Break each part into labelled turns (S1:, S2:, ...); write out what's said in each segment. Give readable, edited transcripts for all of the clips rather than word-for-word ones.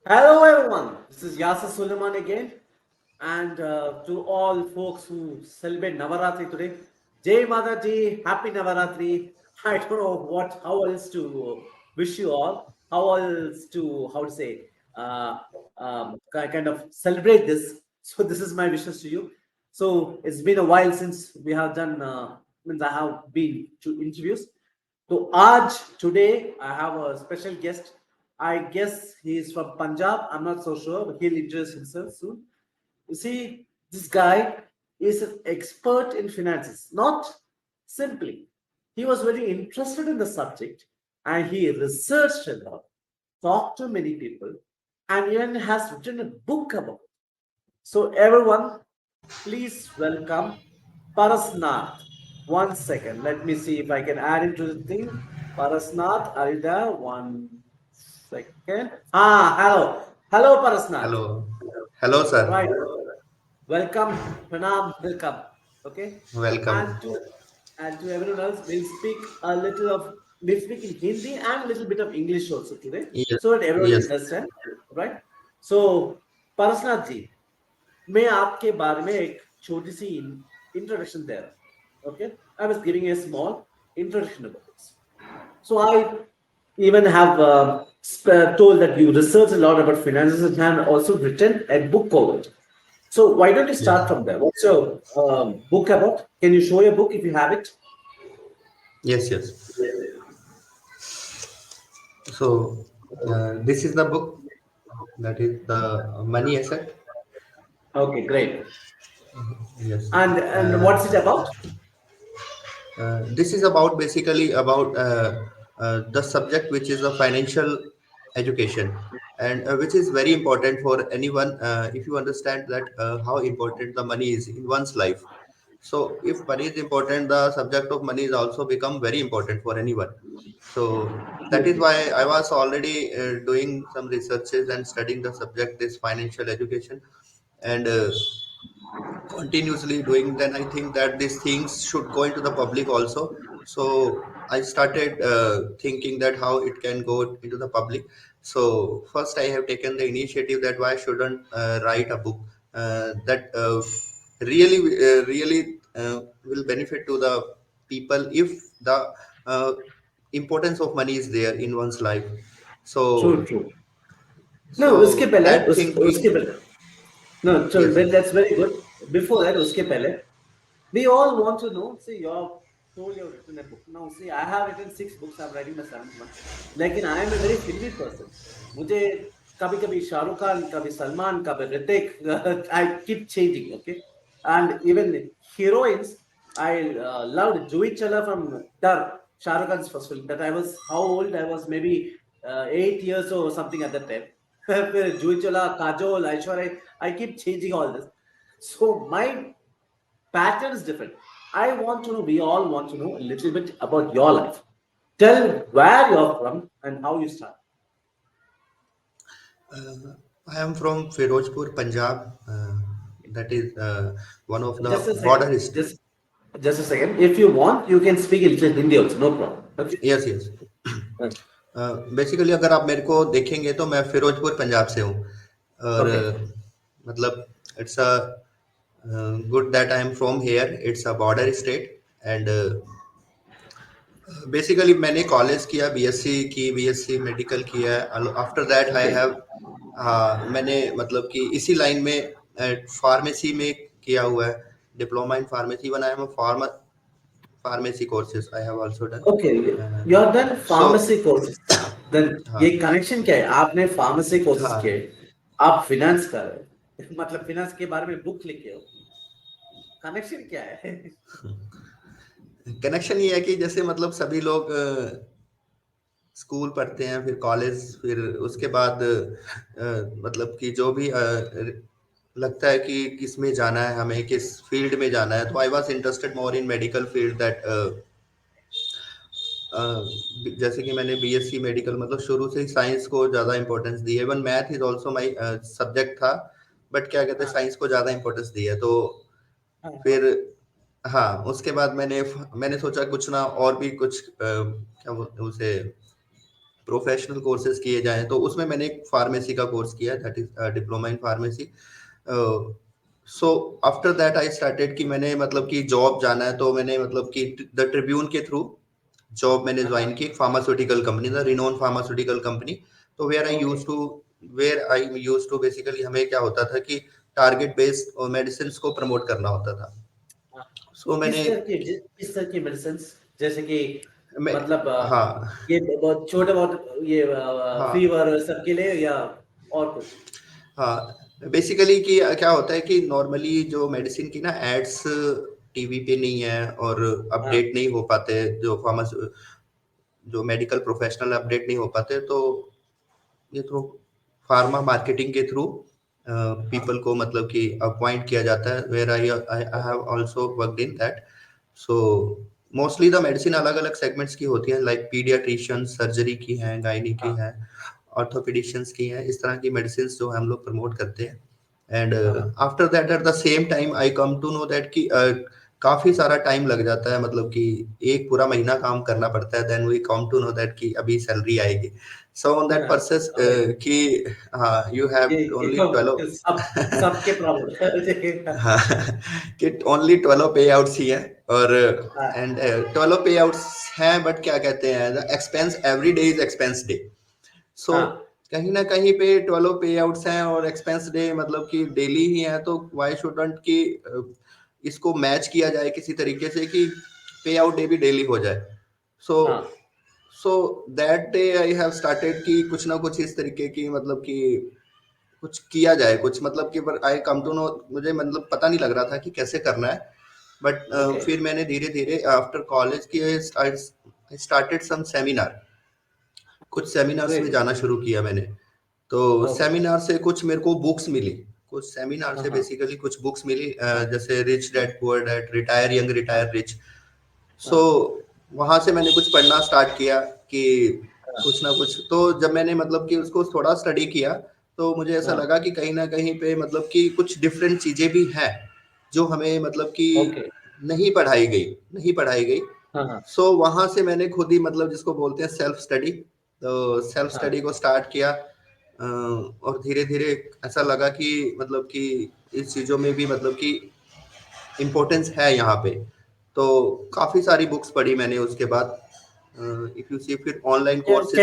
S1: Hello, everyone. This is Yasser Suleiman again, and to all folks who celebrate Navaratri today, Jai Mataji, Happy Navaratri. I don't know how else to wish you all, how else to, how to say, uh, kind of celebrate this. So this is my wishes to you. So it's been a while since we have done, means I have been to interviews. So today I have a special guest. I guess he is from Punjab. I'm not so sure, but he'll introduce himself soon. You see, this guy is an expert in finances, not simply. He was very interested in the subject and he researched a lot, talked to many people, and even has written a book about it. So, everyone, please welcome Parasnath. 1 second. Let me see if I can add him to the thing. Parasnath, are you there? 1 second. Hello. Hello, Parasnath.
S2: Hello. Hello, sir.
S1: Right. Welcome. Pranam. Welcome. Okay. And
S2: Welcome.
S1: to and to everyone else, we'll speak in Hindi and a little bit of English also today,
S2: Yes.
S1: so that everyone
S2: Yes.
S1: can understand. Right. So, Parasnath ji, मैं आपके बारे में एक छोटी सी introduction दे रहा हूँ. Okay, I was giving a small introduction about this. So I even have told that you research a lot about finances and have also written a book over it. So why don't you
S2: Yes.
S1: start from there? What's your book about? Can you show your book if you have it?
S2: Yes. Yes. So, this is the book that is the money asset.
S1: Okay, great.
S2: Yes.
S1: And
S2: Uh,
S1: what's it about?
S2: this is about basically about the subject which is a financial education and which is very important for anyone if you understand that how important the money is in one's life. So if money is important, the subject of money is also become very important for anyone. So that is
S1: Absolutely.
S2: why I was already doing some researches and studying the subject is financial education, and continuously doing, then I think that these things should go into the public also. So I started thinking that how it can go into the public. So first I have taken the initiative that why shouldn't write a book that really will benefit to the people if the uh, importance of money is there in one's life. So
S1: True, true. No, उसके
S2: so
S1: पहले
S2: that
S1: उसके
S2: thinking.
S1: पहले no, so
S2: Yes, yes.
S1: that's very good. Before that, उसके पहले we all want to know. See, you're told you've written a book. Now, see, I have written 6 books. I'm writing the seventh one. लेकिन I am a very filmy person. मुझे कभी कभी शाहरुख खान, कभी सलमान, कभी Hrithik. I keep changing. Okay, and even heroines. I loved Juhi Chawla from Dar, Shah Rukh Khan's first film. That I was how old? I was maybe 8 years or something at that time. Juhi Chawla, Kajol, Aishwarya. I keep changing all this. So my pattern is different. I want to know, we all want to know a little bit about your life. Tell where you're from and how you start.
S2: I am from Firozpur, Punjab. That is one of
S1: Just
S2: the
S1: a second.
S2: border state.
S1: Just a second. If you want, you can speak a little Hindi also, no problem. Okay.
S2: Yes yes. Basically अगर आप मेरे को देखेंगे तो मैं फिरोजपुर पंजाब से हूँ. और
S1: Okay.
S2: मतलब it's a good that I am from here. It's a border state and basically मैंने कॉलेज किया, बीएससी की, बीएससी मेडिकल किया है. After that I
S1: Okay.
S2: Have, हाँ मैंने मतलब कि इसी लाइन में फार्मेसी में किया हुआ है. डिप्लोमा इन फार्मेसी बनाया मैं. Pharmacy courses I have also
S1: Okay.
S2: Done.
S1: You have done
S2: so
S1: pharmacy courses. Then
S2: हाँ.
S1: ये कनेक्शन क्या है? आपने फार्मेसी कोर्सेज किए,
S2: हाँ.
S1: आप फिनेंस कर रहे हैं. मतलब फिनेंस के बारे में बुक लिखे हो. कनेक्शन क्या है?
S2: कनेक्शन ये है कि जैसे मतलब सभी लोग स्कूल पढ़ते हैं, फिर कॉलेज, फिर उसके बाद मतलब कि जो भी लगता है कि किस में जाना है, हमें किस फील्ड में जाना है. तो I was interested more in medical field that जैसे कि मैंने बीएससी मेडिकल मतलब शुरू से ही साइंस को ज़्यादा इंपॉर्टेंस दी है. Even math is also my subject था, बट क्या कहते हैं,
S1: हाँ,
S2: साइंस को ज़्यादा इंपॉर्टेंस दी है. तो
S1: हाँ, हाँ.
S2: फिर हाँ, उसके बाद मैंने सोचा कुछ ना और भी कुछ क्या बोलते हैं उसे, प्रोफेशनल कोर्सेज किए जाएं तो उसमें मैंने एक फार्मेसी का कोर्स किया, that is diploma in pharmacy. So after that I started कि मैंने मतलब कि जॉब जाना है तो मैंने मतलब कि द ट्रिब्यून के थ्रू जॉब मैंने ज्वाइन की, फार्मास्यूटिकल कंपनी, द रिनोन फार्मास्यूटिकल कंपनी। तो
S1: okay.
S2: Where I use to basically हमें क्या होता था कि टारगेट बेस्ड मेडिसिन को प्रमोट करना होता था।
S1: हाँ,
S2: सो मैंने
S1: किस तरह की मेडिसिन, जैसे कि
S2: मैं
S1: मतलब
S2: हाँ
S1: ये बहुत छोटे बहुत ये
S2: हाँ
S1: फीवर सबके लिए या और कुछ?
S2: हाँ बेसिकली कि क्या होता है कि नॉर्मली जो मेडिसिन की ना एड्स टीवी पे नहीं है और
S1: हाँ
S2: अपडेट नहीं हो पाते, जो मेडिकल प्रोफेशनल अपडेट नहीं हो पाते, तो ये थ्रू फार्मा मार्केटिंग के थ्रू
S1: हाँ।
S2: पीपल को मतलब कि अपॉइंट किया जाता है, where I I have also worked in that. So mostly the medicine अलग अलग सेगमेंट्स की होती हैं, लाइक पीडियाट्रिशियन, सर्जरी की हैं, गायनी की
S1: हाँ
S2: हैं, ऑर्थोपेडिशियंस की हैं, इस तरह की मेडिसिन जो हम लोग प्रमोट करते हैं। एंड
S1: हाँ
S2: after that at the same time I come to know that कि काफी सारा टाइम लग जाता है, मतलब कि एक पूरा महीना काम करना पड़ता है, then we come to know that कि अभी सैलरी आएगी। सो ऑन दैट
S1: हाँ,
S2: प्रोसेस
S1: समझ गए।
S2: कि हाँ यू हैव
S1: ये
S2: ओनली
S1: तो
S2: 12
S1: सबके प्रॉब्लम।
S2: हाँ कि ओनली 12 पे आउट्स ही हैं, और
S1: हाँ
S2: एंड 12 पे आउट्स हैं, बट क्या कहते हैं, the expense every day is expense day. So
S1: हाँ
S2: कहीं ना कहीं पे 12 पे आउट्स हैं और एक्सपेंस डे मतलब कि डेली ही है, तो वाई शुडंट कि इसको मैच किया जाए किसी तरीके से कि पे आउट डे भी डेली हो जाए। सो
S1: हाँ।
S2: So that day I have started कि कुछ ना कुछ इस तरीके की मतलब कि कुछ किया जाए, कुछ मतलब कि आई कम टू नो, मुझे मतलब पता नहीं लग रहा था कि कैसे करना है, बट
S1: ओके।
S2: फिर मैंने धीरे धीरे आफ्टर कॉलेज की आई स्टार्टेड सम सेमिनार, कुछ सेमिनार्स में
S1: ग्रेट।
S2: जाना शुरू किया मैंने। तो
S1: ओके।
S2: सेमिनार से कुछ मेरे को बुक्स मिली, कुछ सेमिनार
S1: हाँ
S2: से
S1: हाँ
S2: बेसिकली कुछ बुक्स मिली,
S1: हाँ
S2: जैसे rich dad poor dad, retire young
S1: हाँ
S2: रिटायर रिच। सो
S1: हाँ
S2: वहां से मैंने कुछ पढ़ना स्टार्ट किया कि
S1: हाँ
S2: कुछ ना कुछ, तो जब मैंने मतलब कि उसको थोड़ा स्टडी किया तो मुझे ऐसा
S1: हाँ।
S2: लगा कि कहीं ना कहीं पे मतलब कि कुछ डिफरेंट चीजें भी हैं जो हमें मतलब कि
S1: ओके।
S2: नहीं पढ़ाई गई।
S1: हाँ हाँ
S2: सो वहां से मैंने खुद ही मतलब जिसको बोलते हैं सेल्फ स्टडी, तो सेल्फ
S1: हाँ।
S2: स्टडी को स्टार्ट किया। और धीरे धीरे ऐसा लगा कि मतलब कि इस चीज़ों में भी मतलब कि इम्पोर्टेंस है यहाँ पे, तो काफ़ी सारी बुक्स पढ़ी मैंने उसके बाद। इफ यू सी फिर ऑनलाइन कोर्सेज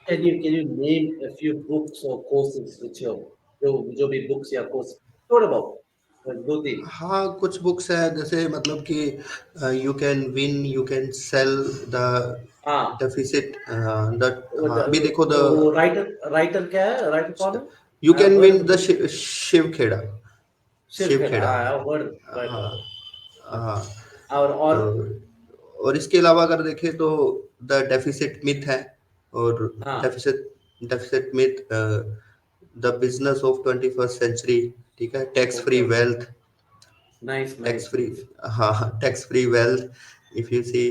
S1: Can you
S2: लिए।
S1: name a few books or courses which you, जो भी बुक्स या कोर्स, थोड़ा बहुत दो तीन?
S2: हाँ कुछ बुक्स है, जैसे मतलब कि you can win you can sell the
S1: हाँ।
S2: डेफिसिट, द हाँ अभी देखो द
S1: वो राइटर राइटर क्या है, राइटर कौन है?
S2: You
S1: I have
S2: can
S1: heard
S2: win
S1: the
S2: the
S1: book.
S2: Shiv Khera,
S1: Shiv
S2: Shiv
S1: Khera,
S2: Khera.
S1: I have heard right
S2: हाँ
S1: राइट।
S2: हाँ।
S1: और
S2: और इसके अलावा अगर देखें तो द डेफिसिट मिथ है, और
S1: हाँ।
S2: Deficit deficit myth, the business of 21st century, ठीक है, tax
S1: okay
S2: free
S1: okay.
S2: Wealth,
S1: nice
S2: tax
S1: nice
S2: free,
S1: nice.
S2: हाँ tax free wealth, if you see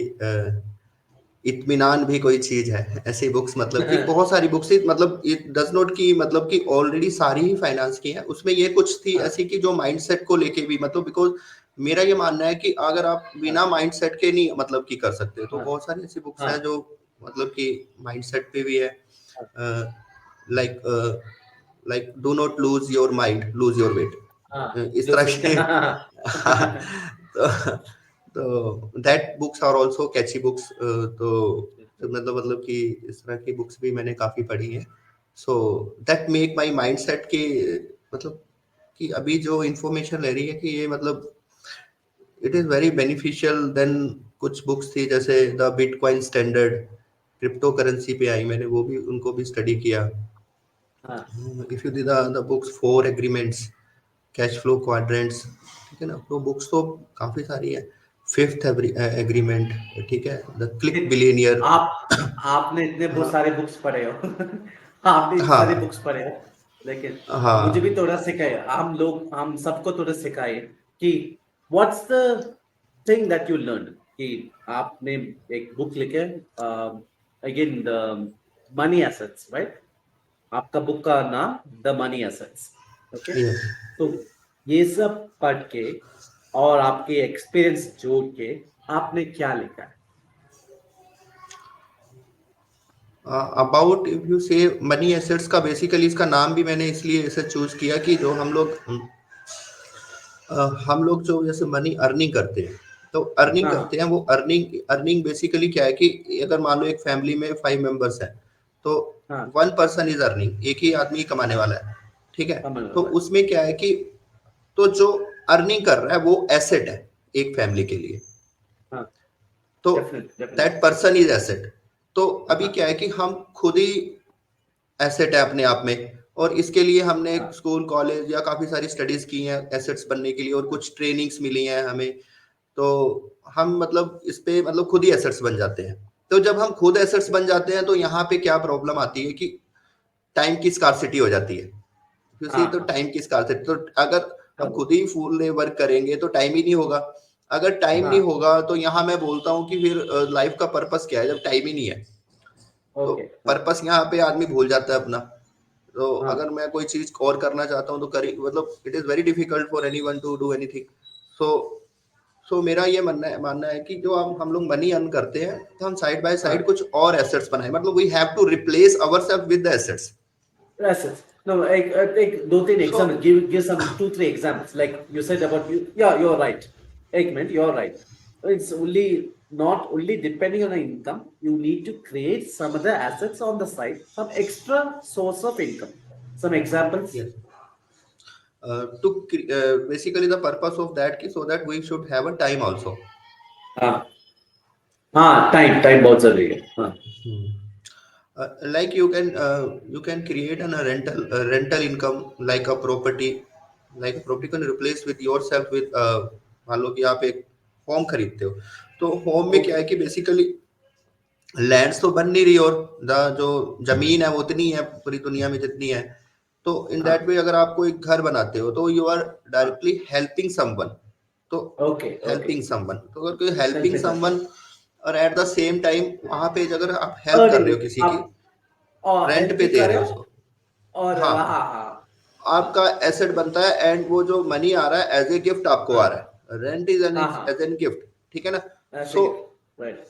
S2: इत्मीनान भी कोई चीज है, ऐसी बुक्स मतलब कि बहुत सारी बुक्स थी, मतलब इट डज नॉट कि मतलब कि ऑलरेडी सारी ही फाइनेंस की है, उसमें ये कुछ थी
S1: हाँ
S2: ऐसी कि जो माइंडसेट को लेके भी मतलब, बिकॉज मेरा ये मानना है कि अगर आप बिना
S1: हाँ
S2: माइंडसेट के नहीं मतलब कि कर सकते, तो
S1: हाँ
S2: बहुत सारी ऐसी बुक्स हैं
S1: हाँ
S2: जो मतलब कि माइंडसेट पे भी है,
S1: हाँ
S2: like like do not lose your mind lose your
S1: हाँ।
S2: वेट, इस
S1: जो
S2: तरह
S1: सही
S2: के
S1: हाँ।
S2: तो तो that books are also catchy books, तो मतलब कि इस तरह की बुक्स भी मैंने काफी पढ़ी हैं। So that make my mindset कि मतलब कि अभी जो इंफॉर्मेशन ले रही है कि ये मतलब it is very beneficial. Then कुछ बुक्स थी जैसे the bitcoin standard, crypto currency पे आई, मैंने वो भी उनको भी स्टडी किया।
S1: हाँ
S2: if you the the books four agreements, cash flow quadrants, ठीक है ना, तो बुक्स तो काफी सारी है। फिफ्थ एग्रीमेंट, ठीक है, द क्लिक बिलियनियर।
S1: आप आपने इतने बहुत
S2: हाँ
S1: सारे बुक्स पढ़े हो। आपने इतनी सारी
S2: हाँ
S1: बुक्स पढ़े हो, लेकिन मुझे भी
S2: हाँ
S1: थोड़ा सिखाए, हम सबको थोड़ा सिखाए कि what's the thing that you learn, कि आपने एक बुक लिखे, again the money assets, right? आपका बुक का नाम द मनी एसेट्स। ओके।
S2: ये
S1: तो ये सब पढ़ के और आपके एक्सपीरियंस जोड़ के आपने क्या लिखा है?
S2: अबाउट इफ यू से मनी एसेट्स का, बेसिकली इसका नाम भी मैंने इसलिए ऐसे चूज किया कि जो हम लोग जो जैसे मनी अर्निंग करते हैं, तो अर्निंग
S1: हाँ
S2: करते हैं, वो अर्निंग अर्निंग बेसिकली क्या है कि अगर मान लो एक फैमिली में 5 मेंबर्स हैं, तो
S1: हाँ
S2: 1 पर्सन इज अर्निंग, एक ही आदमी कमाने वाला है, ठीक है।
S1: समझ
S2: तो
S1: रहा
S2: उसमें क्या है कि तो जो अर्निंग कर रहा है वो एसेट है एक फैमिली के लिए,
S1: हाँ
S2: तो
S1: definite definite
S2: that person is asset. तो अभी
S1: हाँ
S2: क्या है कि हम खुद ही एसेट है अपने आप में, और इसके लिए हमने
S1: हाँ
S2: स्कूल कॉलेज या काफी सारी स्टडीज की हैं एसेट्स बनने के लिए, और कुछ ट्रेनिंग्स मिली हैं हमें। तो हम मतलब इस पे मतलब खुद ही एसेट्स बन जाते हैं। तो जब हम खुद एसेट्स बन जाते हैं तो यहाँ पे क्या प्रॉब्लम आती है कि टाइम की स्कार्सिटी हो जाती है।
S1: हाँ
S2: क्योंकि तो
S1: हाँ
S2: टाइम की स्कार्सिटी, तो अगर हम
S1: करो
S2: खुद ही फुल डे वर्क करेंगे तो टाइम ही नहीं होगा। अगर टाइम नहीं
S1: हाँ
S2: होगा तो यहाँ मैं बोलता हूँ कि फिर लाइफ का पर्पस क्या है जब टाइम ही नहीं है। तो
S1: ओके हाँ
S2: पर्पस यहाँ पे आदमी भूल जाता है अपना। तो अगर
S1: हाँ
S2: मैं कोई चीज और करना चाहता हूँ तो करी मतलब it is very difficult for anyone to do anything. So मेरा ये मानना है कि जो हम लोग मनी अर्न करते हैं, तो हम साइड बाय साइड
S1: हाँ
S2: कुछ और एसेट्स बनाए, मतलब we have to replace ourselves with the assets.
S1: assets. No, एक दो तीन
S2: सो
S1: examples. Give some two three examples. Like you said about you. Yeah, you're right. एक minute, you're right. It's only not only depending on the income. You need to create some other assets on the side, some extra source of income. Some examples.
S2: yes, to basically the purpose of that ki so that we should have a time also.
S1: हाँ हाँ time बहुत जरूरी है हाँ
S2: Like you can create a rental income, like a property, like a property can replace with yourself with मान लो कि आप एक होम खरीदते हो, तो होम में क्या
S1: ओके
S2: है कि बेसिकली लैंड्स तो बन नहीं रही, और द जो जमीन है वो उतनी है पूरी दुनिया में जितनी है। तो इन
S1: हाँ
S2: दैट वे अगर आप कोई घर बनाते हो तो यू आर
S1: हाँ
S2: डायरेक्टली हेल्पिंग समवन। तो
S1: ओके ओके
S2: हेल्पिंग समवन, तो अगर कोई हेल्पिंग
S1: हेल्पिंग
S2: समवन, और एट द सेम टाइम वहां पे अगर आप हेल्प कर रहे
S1: अर्निंग
S2: हो किसी की,
S1: आप और
S2: रेंट
S1: हेल्प
S2: पे
S1: भी
S2: दे
S1: कर
S2: रहे
S1: रहे
S2: हो
S1: हो
S2: उसको,
S1: और
S2: हाँ,
S1: हाँ हाँ
S2: आपका एसेट बनता है, एंड वो जो मनी आ रहा है एज ए गिफ्ट आपको आ
S1: हाँ
S2: रहा है, रेंट इज एन
S1: हाँ
S2: एज
S1: हाँ
S2: एन गिफ्ट, ठीक है ना।
S1: ऐसे
S2: सो
S1: राइट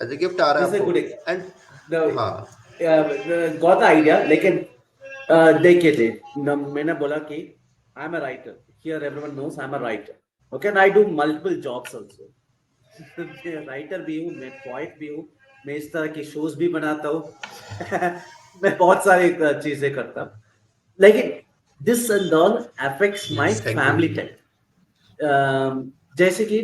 S2: एज ए गिफ्ट आ रहा है
S1: दिस इज
S2: आपको,
S1: गुड
S2: एंड हाँ
S1: गॉट आइडिया लेकिन देखिए थे मैंने बोला कि I am a writer here everyone knows I am a writer okay and I do multiple jobs also मैं राइटर भी हूँ मैं पोइट भी हूँ मैं इस तरह के शोज भी बनाता हूँ मैं बहुत सारी चीजें करता हूँ लेकिन this and all affects my
S2: yes, thank you.
S1: Family time जैसे कि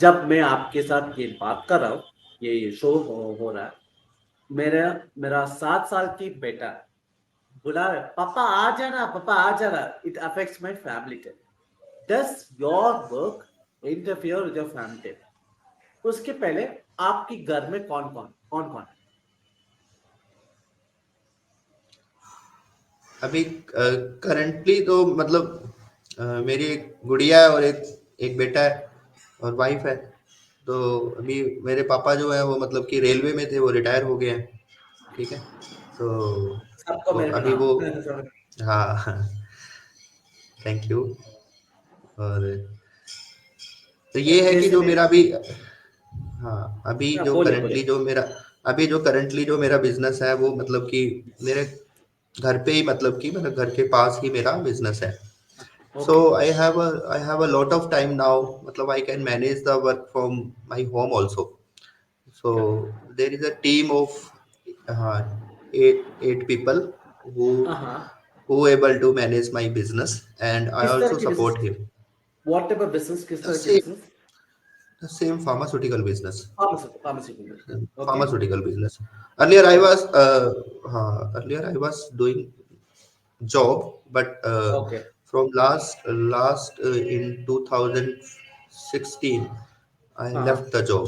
S1: जब मैं आपके साथ ये बात कर रहा हूँ ये शो हो रहा है मेरा मेरा 7 साल की बेटा बुला रहा है पापा आ जाना पापा आ जाना it affects my family time does your work interfere with your family time उसके पहले आपके घर में कौन कौन
S2: अभी करंटली तो मतलब मेरी एक गुड़िया है, और एक एक बेटा है, और वाइफ है। तो अभी मेरे पापा जो है वो मतलब कि रेलवे में थे, वो रिटायर हो गए हैं, ठीक है। तो
S1: सबको मेरे में
S2: अभी
S1: हाँ
S2: वो, हाँ, थैंक यू। और तो ये है कि
S1: जैसे
S2: जो
S1: मेरे
S2: मेरा अभी, हाँ,
S1: बोले बोले
S2: अभी जो करंटली जो मेरा बिजनेस है वो मतलब कि मेरे घर पे ही, मतलब कि मेरे घर के पास ही मेरा बिजनेस है। So
S1: okay
S2: I have a lot of time now. मतलब I can manage the work from my home also. So there is a team of uh, eight people who
S1: हाँ
S2: able to manage my business, and I
S1: किस तरह
S2: also
S1: की
S2: support
S1: business
S2: him.
S1: What type of business किस
S2: The
S1: तरह की
S2: same
S1: business
S2: the same pharmaceutical business.
S1: Pharmaceutical okay
S2: Pharmaceutical business. Earlier I
S1: okay
S2: was earlier I was doing job, but
S1: okay
S2: from last in 2016 I
S1: हाँ
S2: left the job.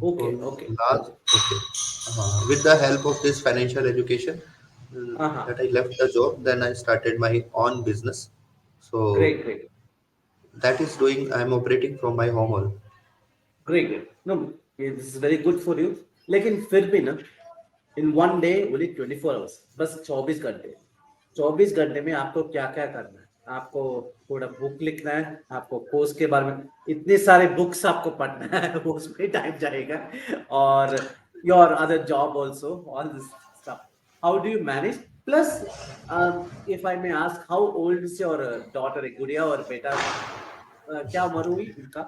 S1: Okay
S2: From
S1: okay
S2: last,
S1: okay
S2: okay, with the help of this financial education,
S1: हाँ हाँ
S2: that I left the job, then I started my own business. So
S1: great great
S2: that is doing, I'm operating from my home only.
S1: Great great no this is very good for you लेकिन फिर भी ना in one day only 24 hours बस 24 घंटे 24 घंटे में आपको क्या क्या करना है आपको थोड़ा बुक लिखना है आपको कोर्स के बारे में इतने सारे बुक्स आपको पढ़ना है उसमें टाइम जाएगा और your other job also, all this stuff. How do you manage? Plus, if I may ask, how old is your daughter, गुड़िया और बेटा? क्या उम्र हुई उनका?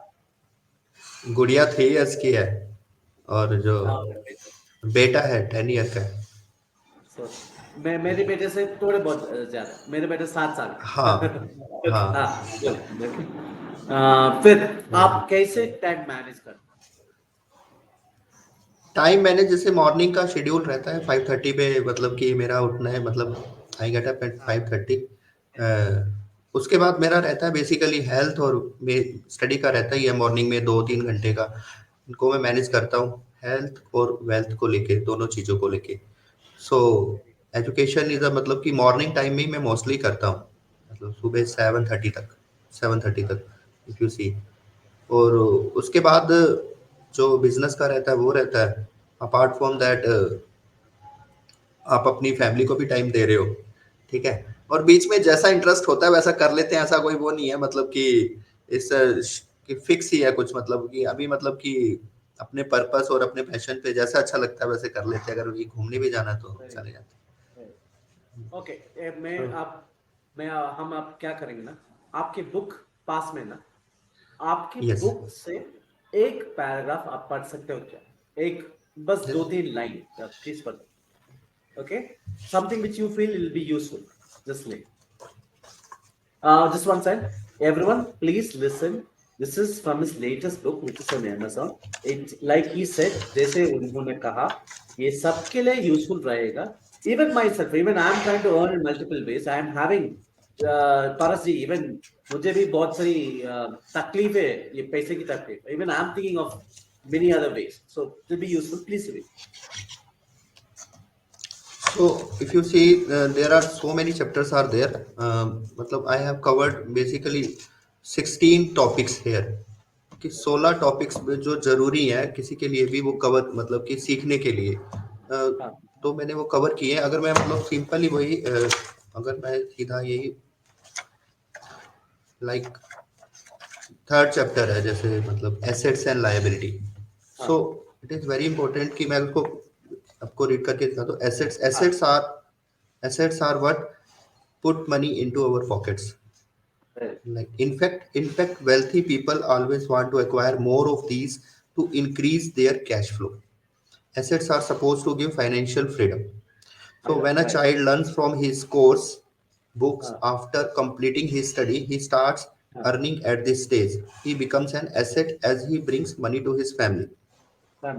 S2: गुड़िया 3 इयर्स की है और जो
S1: बेटा,
S2: बेटा है 10 ईयर का है।
S1: so, मैं मेरे बेटे से थोड़े बहुत ज्यादा, मेरे बेटे 7 साल का।
S2: हाँ हाँ।
S1: हाँ, बोलो, फिर आप कैसे टाइम मैनेज करते
S2: टाइम मैंने जैसे मॉर्निंग का शेड्यूल रहता है 5:30 पे, मतलब कि मेरा उठना है, मतलब आई गेट अप एट
S1: हाँ,
S2: 5:30। उसके बाद मेरा रहता है बेसिकली हेल्थ और स्टडी का रहता ही है, मॉर्निंग में 2-3 घंटे का इनको मैं मैनेज करता हूँ, हेल्थ और वेल्थ को लेके, दोनों चीज़ों को लेके। सो एजुकेशन इज़ अ, मतलब कि मॉर्निंग टाइम में ही मैं मोस्टली करता हूँ, मतलब सुबह 7:30 तक इफ यू सी। और उसके बाद जो बिजनेस का रहता है वो रहता है। अपार्ट फ्रॉम दैट आप अपनी फैमिली को भी टाइम दे रहे हो, ठीक है। और बीच में जैसा इंटरेस्ट होता है वैसा कर लेते हैं, ऐसा कोई वो नहीं है, मतलब कि इस कि फिक्स ही है कुछ, मतलब कि अभी मतलब कि अपने पर्पस और अपने पैशन पे जैसा अच्छा लगता है वैसे कर लेते हैं। अगर ये घूमने भी जाना तो चले जाते
S1: हैं? ओके, मैं
S2: हैं।
S1: आप मैं हम आप क्या करेंगे ना, आपकी बुक पास में ना, आपकी
S2: यस।
S1: बुक से एक पैराग्राफ आप पढ़ सकते हो क्या? एक, बस 2-3 लाइन प्लीज पढ़। Okay, something which you feel will be useful, just like just one second. Everyone, please listen. This is from his latest book, which is on Amazon. It, like he said, जैसे उन्होंने कहा, ये सबके लिए useful रहेगा. Even myself, even I am trying to earn in multiple ways. I am having, purse ji, even मुझे भी बहुत सारी तकलीफ है, ये पैसे की तकलीफ. Even I am thinking of many other ways. So it will be useful. Please read.
S2: So if you see, there are so many chapters are there. मतलब I have covered basically 16 topics here, कि 16 topics जो जरूरी है किसी के लिए भी वो कवर, मतलब कि सीखने के लिए।
S1: हाँ,
S2: तो मैंने वो कवर किए। अगर मैं मतलब सिंपली वही अगर मैं सीधा यही लाइक थर्ड चैप्टर है, जैसे मतलब एसेट्स एंड लायबिलिटी। सो
S1: हाँ,
S2: इट इज वेरी इंपॉर्टेंट कि मैं उसको आपको रीड करके दिखा दो। एसेट्स
S1: हाँ,
S2: assets are what put money into our pockets. Like in fact, wealthy people always want to acquire more of these to increase their cash flow. Assets are supposed to give financial freedom. So when a
S1: right.
S2: child learns from his course books
S1: हाँ,
S2: after completing his study, he starts
S1: हाँ,
S2: earning at this stage. He becomes an asset as he brings money to his family.
S1: हाँ,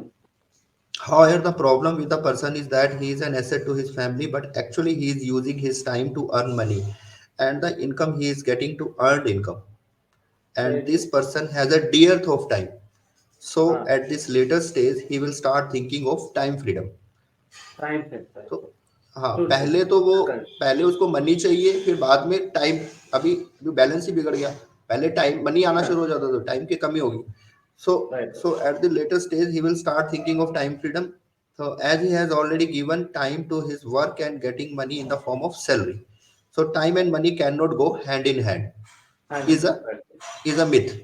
S2: However, the problem with the person is that he is an asset to his family, but actually he is using his time to earn money, and the income he is getting to earned income. And
S1: very
S2: this
S1: true.
S2: person has a dearth of time. So
S1: हाँ,
S2: at this later stage, he will start thinking of time freedom.
S1: Time है,
S2: तो हाँ,
S1: true true,
S2: पहले तो वो
S1: correct,
S2: पहले उसको money चाहिए, फिर बाद में टाइम। अभी जो बैलेंस ही बिगड़ गया, पहले टाइम मनी आना शुरू हो जाता तो टाइम की कमी होगी। So
S1: right,
S2: so at the later stage ही will start thinking of time freedom. So as he has already given time to his work and getting money in the form of salary, so time and money cannot go hand in hand.
S1: And
S2: Is a
S1: right,
S2: is a myth. Is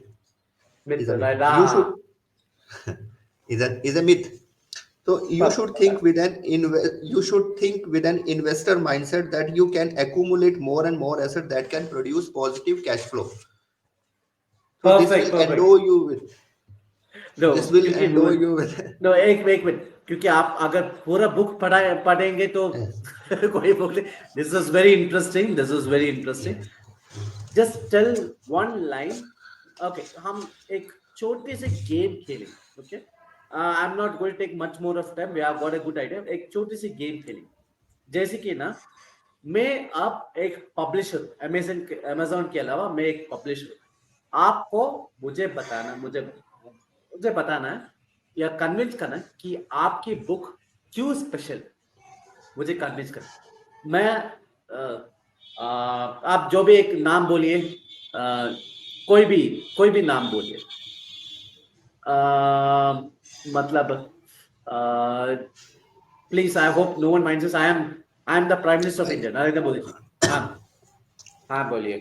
S1: myth,
S2: a myth.
S1: Right,
S2: You
S1: हाँ,
S2: should is a myth. So
S1: पता,
S2: you should think with an investor mindset that you can accumulate more and more assets that can produce positive cash flow. So
S1: perfect, perfect. No,
S2: this will
S1: क्योंकि
S2: endow you with
S1: no, एक minute, क्योंकि आप अगर पूरा book पढ़ेंगे तो
S2: yes,
S1: कोई book नहीं। This is very interesting, this is very interesting.
S2: yes.
S1: Just tell one line. Okay, हम एक छोटे से गेम खेलेंगे। Okay, I am not going to take much more of time, we have got a good idea. एक छोटी सी game खेलेंगे, जैसे कि ना, मैं अब एक पब्लिशर, अमेजोन के अलावा मैं एक पब्लिशर। आपको मुझे बताना है या कन्विंस करना है कि आपकी बुक क्यों स्पेशल है। मुझे कन्विंस करना, मैं आप जो भी एक नाम बोलिए, कोई भी नाम बोलिए। मतलब please, I hope no one minds, I am the prime minister of
S2: I,
S1: India, Narendra Modi ji. हाँ, हाँ बोलिए।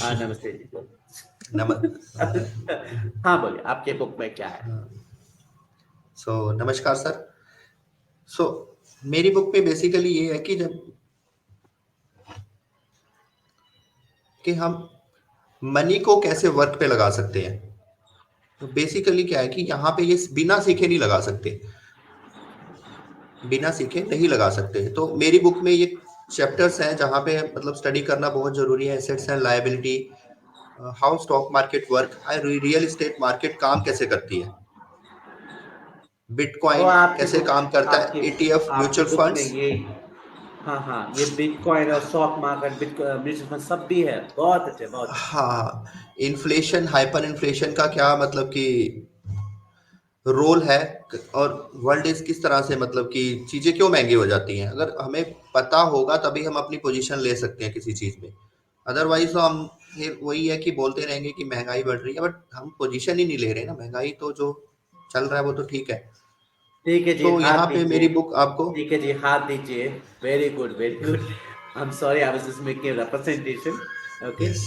S1: हाँ, नमस्ते जी।
S2: नमक
S1: हाँ बोलिए, आपके बुक में क्या है?
S2: सो नमस्कार सर. सो मेरी बुक में बेसिकली ये है कि जब कि हम मनी को कैसे वर्क पे लगा सकते हैं. तो बेसिकली क्या है कि यहाँ पे ये बिना सीखे नहीं लगा सकते, बिना सीखे नहीं लगा सकते. तो मेरी बुक में ये चैप्टर्स हैं जहाँ पे मतलब स्टडी करना बहुत जरूरी है. Assets and liability, how stock market work, real estate market काम कैसे करती है,
S1: तो
S2: बिटकॉइन कैसे काम करता है,
S1: आपकी
S2: ईटीएफ,
S1: आपकी
S2: म्यूचुअल
S1: बुक में
S2: फंड्स.
S1: ये, हाँ हाँ, ये बिटकॉइन और stock market, bitcoin mutual fund सब भी है. बहुत अच्छे, बहुत अच्छे.
S2: हाँ, इन्फ्लेशन, हाइपर इन्फ्लेशन का क्या मतलब कि रोल है, और वर्ल्ड इज किस तरह से मतलब कि चीजें क्यों महंगी हो जाती हैं. अगर हमें पता होगा तभी हम अपनी पोजीशन ले सकते हैं किसी चीज में. अदरवाइज तो हम फिर वही है कि बोलते रहेंगे कि महंगाई बढ़ रही है, बट हम पोजीशन ही नहीं ले रहे ना. महंगाई तो जो चल रहा है वो तो ठीक है.
S1: ठीक है जी,
S2: तो
S1: हाथ
S2: यहाँ पे
S1: दीजिए.
S2: मेरी बुक आपको.
S1: ठीक है जी, हाथ दीजिए. Very good, very good. I am sorry, I was just making representation. Okay.
S2: Yes.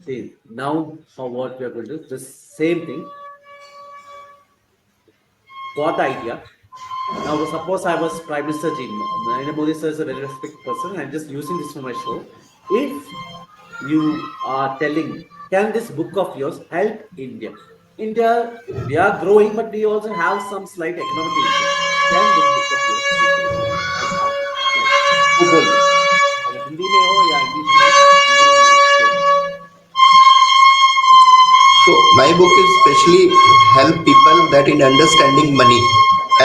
S1: See, now for what we are going to do, the same thing. Got the idea. Now, suppose I was Prime Minister Ji. Narendra Modi sir is a very respected person. I'm just using this for my show. If you are telling, can this book of yours help India? India, we are growing, but we also have some slight economic issue. Can this book of yours help us? Yes. वो बोलिए. अगर हिंदी में हो या English में हो, English में बोलिए.
S2: So my book is specially help people that in understanding money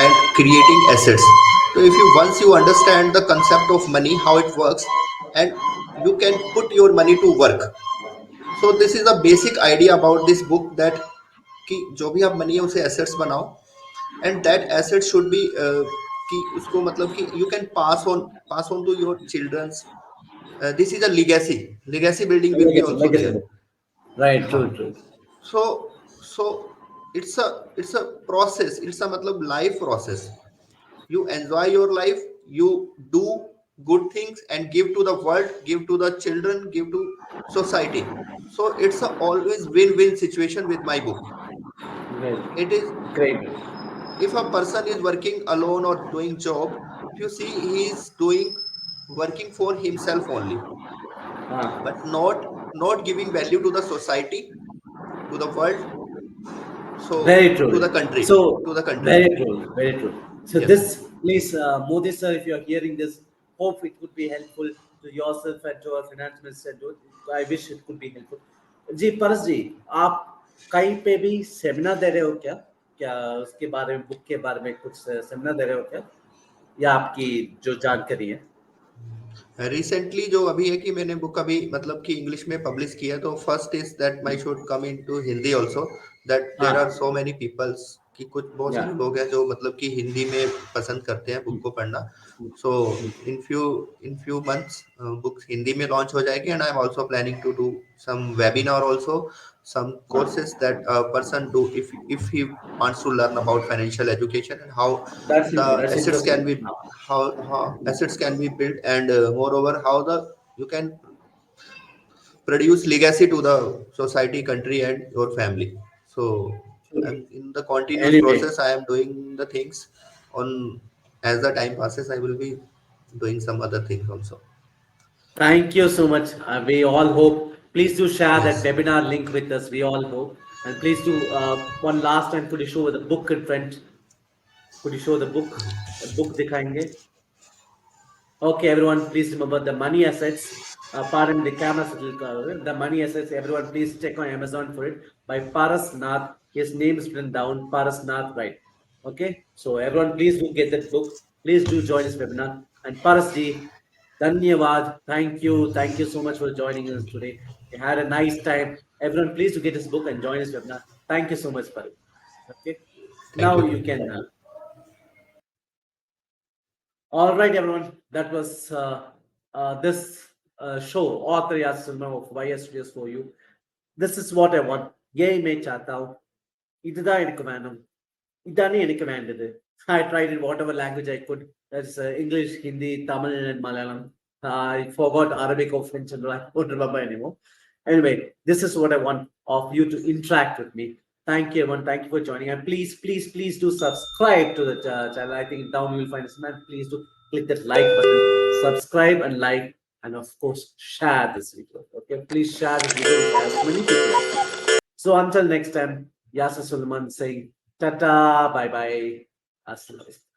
S2: and creating assets. So if you once you understand the concept of money, how it works, and you can put your money to work. So this is the basic idea about this book, that कि जो भी आप money है उसे assets बनाओ, and that asset should be कि उसको मतलब कि you can pass on to your childrens. This is a legacy. Legacy building will be also
S1: Legacy
S2: there.
S1: book. Right,
S2: हाँ.
S1: true, true.
S2: So it's a process. It's a मतलब life process. You enjoy your life, you do good things and give to the world, give to the children, give to society. So it's a always win-win situation with my book.
S1: Great.
S2: It is,
S1: Great.
S2: if a person is working alone or doing job, if you see he is doing working for himself only,
S1: Ah.
S2: but not giving value to the society, to the world, so
S1: Very
S2: to the
S1: true.
S2: country,
S1: So,
S2: to the country.
S1: very true, very true. So,
S2: Yes.
S1: this, please, Modi sir, if you are hearing this, hope it could be helpful to yourself and to our finance minister. I wish it could be helpful. जी परस जी, आप कहीं पे भी seminar दे रहे हो क्या? क्या उसके बारे में, बुक के बारे में कुछ सेमिनार दे रहे हो क्या? या आपकी जो जानकारी है?
S2: रिसेंटली जो अभी है कि मैंने बुक अभी मतलब कि इंग्लिश में पब्लिश किया, तो first is that my should come in to Hindi also, that there are
S1: हाँ.
S2: सो मेनी पीपल्स कि कुछ बहुत
S1: या.
S2: सारे लोग हैं जो मतलब कि हिंदी में पसंद करते हैं बुक को पढ़ना. So in few months book Hindi में लॉन्च हो जाएगी, and I am also planning to do some webinar also, some courses
S1: हाँ.
S2: that a person do if he wants to learn about financial education, and how the
S1: That's
S2: assets can
S1: interesting.
S2: be, how assets can be built, and moreover how the you can produce legacy to the society, country, and your family. So in the continuous
S1: Anyway.
S2: process I am doing the things on. As the time passes I will be doing some other things also.
S1: Thank you so much. We all hope. Please do share that
S2: Yes.
S1: webinar link with us. We all hope. And please do one last time. Could you show the book in front? Could you show the book? The book दिखाएंगे. Okay, everyone, please remember the money assets. Pardon the camera settle. The money assets. Everyone, please check on Amazon for it by Paras Nath. His name is written down. Paras Nath, right? Okay. So everyone, please do get that book. Please do join this webinar. And Paras ji, Dhanyavad. Thank you so much for joining us today. We had a nice time. Everyone, please do get this book and join this webinar. Thank you so much, Paras. Okay.
S2: Thank
S1: Now
S2: you.
S1: you can. All right, everyone. That was this show, Author Yas Cinema of YS Studios for you. This is what I want. Yay me chata hu. இதுதான் எனக்கு வேணும். இதானே எனக்கு வேண்டது. I tried in whatever language I could. That's English, Hindi, Tamil, and Malayalam. I forgot Arabic or French, and I don't remember anymore. Anyway, this is what I want of you to interact with me. Thank you, everyone. Thank you for joining. And please do subscribe to the channel. I think down you will find this man. Please do click that like button, subscribe and like, and of course, share this video. Okay, please share this video with as many people. So until next time, Yasser Suleiman saying tata, bye bye. Assalamu alaikum.